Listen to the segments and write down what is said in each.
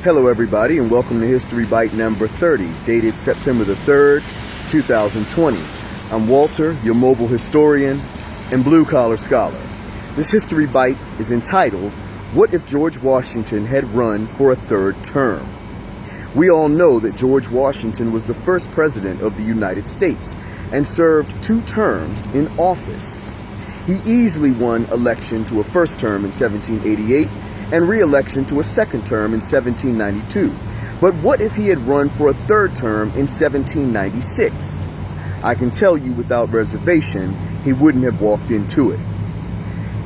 Hello everybody, and welcome to History Bite number 30, dated September the 3rd, 2020. I'm Walter, your mobile historian and blue-collar scholar. This History Bite is entitled, What If George Washington Had Run for a Third Term? We all know that George Washington was the first president of the United States and served 2 terms in office. He easily won election to a first term in 1788 and re-election to a second term in 1792. But what if he had run for a third term in 1796? I can tell you without reservation, he wouldn't have walked into it.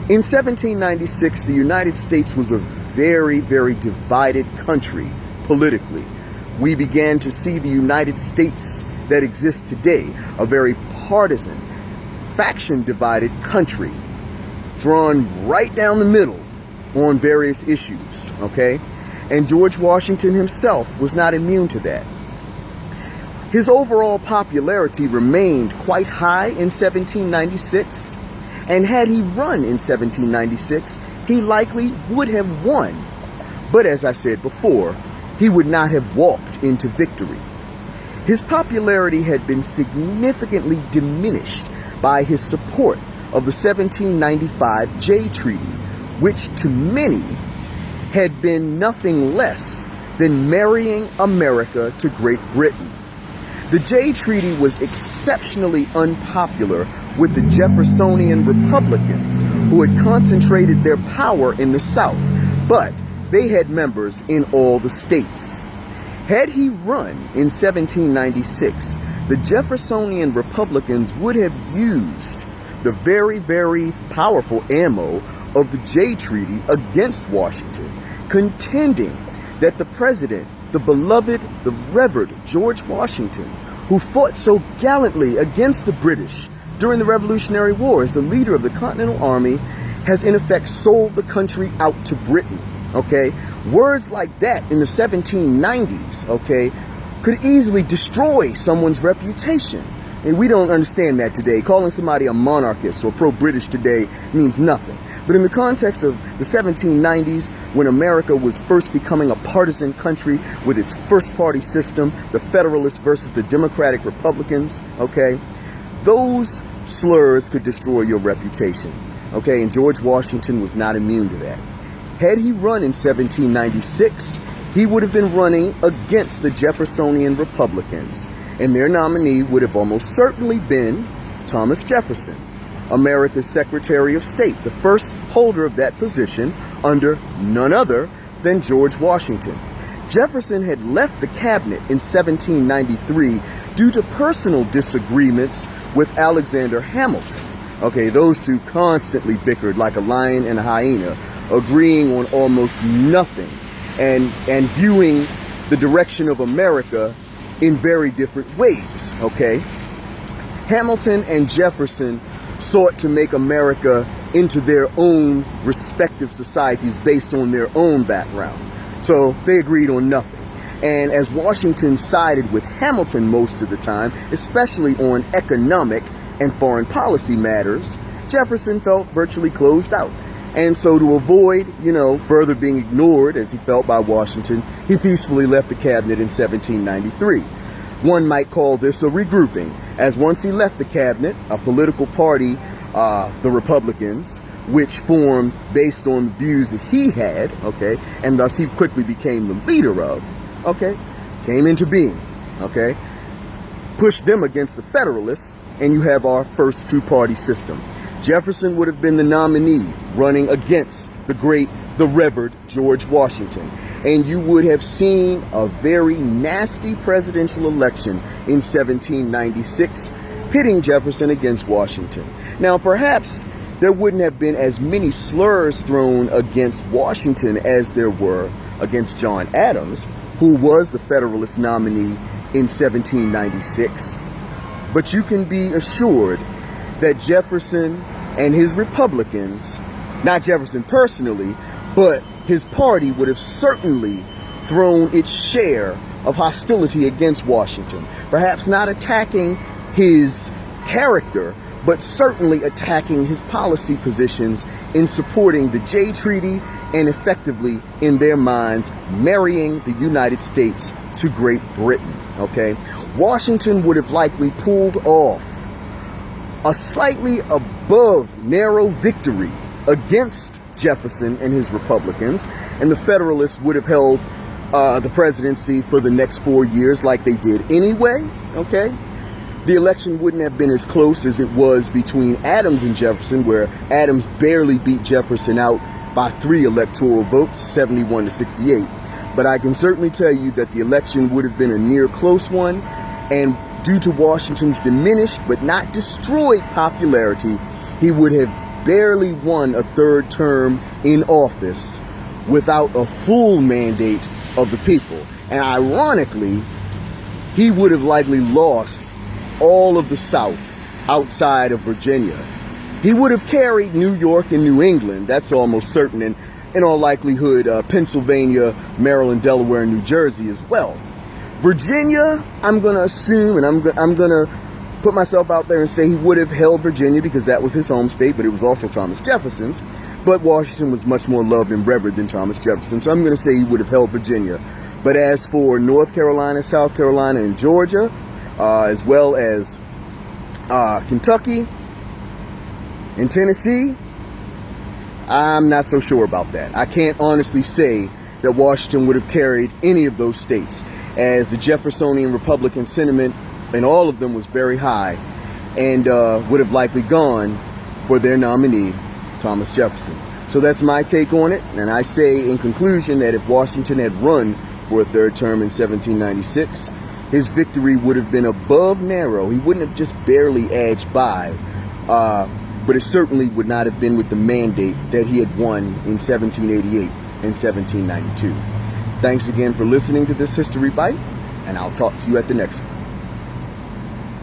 In 1796, the United States was a very, very divided country politically. We began to see the United States that exists today, a very partisan, faction-divided country, drawn right down the middle on various issues, okay? And George Washington himself was not immune to that. His overall popularity remained quite high in 1796, and had he run in 1796, he likely would have won. But as I said before, he would not have walked into victory. His popularity had been significantly diminished by his support of the 1795 Jay Treaty, which to many had been nothing less than marrying America to Great Britain. The Jay Treaty was exceptionally unpopular with the Jeffersonian Republicans, who had concentrated their power in the South, but they had members in all the states. Had he run in 1796, the Jeffersonian Republicans would have used the very, very powerful ammo of the Jay Treaty against Washington, contending that the president, the beloved, the revered George Washington, who fought so gallantly against the British during the Revolutionary War as the leader of the Continental Army, has in effect sold the country out to Britain, okay? Words like that in the 1790s, okay, could easily destroy someone's reputation. And we don't understand that today. Calling somebody a monarchist or pro-British today means nothing. But in the context of the 1790s, when America was first becoming a partisan country with its first party system, the Federalists versus the Democratic Republicans, okay, those slurs could destroy your reputation, okay? And George Washington was not immune to that. Had he run in 1796, he would have been running against the Jeffersonian Republicans, and their nominee would have almost certainly been Thomas Jefferson, America's Secretary of State, the first holder of that position under none other than George Washington. Jefferson had left the cabinet in 1793 due to personal disagreements with Alexander Hamilton. Okay, those two constantly bickered like a lion and a hyena, agreeing on almost nothing and viewing the direction of America in very different ways, okay? Hamilton and Jefferson sought to make America into their own respective societies based on their own backgrounds. So they agreed on nothing. And as Washington sided with Hamilton most of the time, especially on economic and foreign policy matters, Jefferson felt virtually closed out. And so to avoid, further being ignored, as he felt, by Washington, he peacefully left the cabinet in 1793. One might call this a regrouping, as once he left the cabinet, a political party, the Republicans, which formed based on the views that he had, okay, and thus he quickly became the leader of, okay, came into being, okay, pushed them against the Federalists, and you have our first 2-party system. Jefferson would have been the nominee running against the revered George Washington. And you would have seen a very nasty presidential election in 1796, pitting Jefferson against Washington. Now, perhaps there wouldn't have been as many slurs thrown against Washington as there were against John Adams, who was the Federalist nominee in 1796. But you can be assured that Jefferson and his Republicans, not Jefferson personally, but his party would have certainly thrown its share of hostility against Washington. Perhaps not attacking his character, but certainly attacking his policy positions in supporting the Jay Treaty and effectively, in their minds, marrying the United States to Great Britain, okay? Washington would have likely pulled off a slightly above narrow victory against Jefferson and his Republicans, and the Federalists would have held the presidency for the next 4 years like they did anyway, okay? The election wouldn't have been as close as it was between Adams and Jefferson, where Adams barely beat Jefferson out by 3 electoral votes, 71 to 68. But I can certainly tell you that the election would have been a near close one, and due to Washington's diminished but not destroyed popularity, he would have barely won a 3rd term in office without a full mandate of the people. And ironically, he would have likely lost all of the South outside of Virginia. He would have carried New York and New England, that's almost certain, and in all likelihood Pennsylvania, Maryland, Delaware, and New Jersey as well. Virginia, I'm going to assume, and I'm going to put myself out there and say he would have held Virginia because that was his home state, but it was also Thomas Jefferson's. But Washington was much more loved and revered than Thomas Jefferson, so I'm going to say he would have held Virginia. But as for North Carolina, South Carolina, and Georgia, as well as Kentucky and Tennessee, I'm not so sure about that. I can't honestly say that Washington would have carried any of those states, as the Jeffersonian Republican sentiment in all of them was very high, and would have likely gone for their nominee, Thomas Jefferson. So that's my take on it, and I say in conclusion that if Washington had run for a 3rd term in 1796, his victory would have been above narrow. He wouldn't have just barely edged by, but it certainly would not have been with the mandate that he had won in 1788 and 1792. Thanks again for listening to this History Bite, and I'll talk to you at the next one.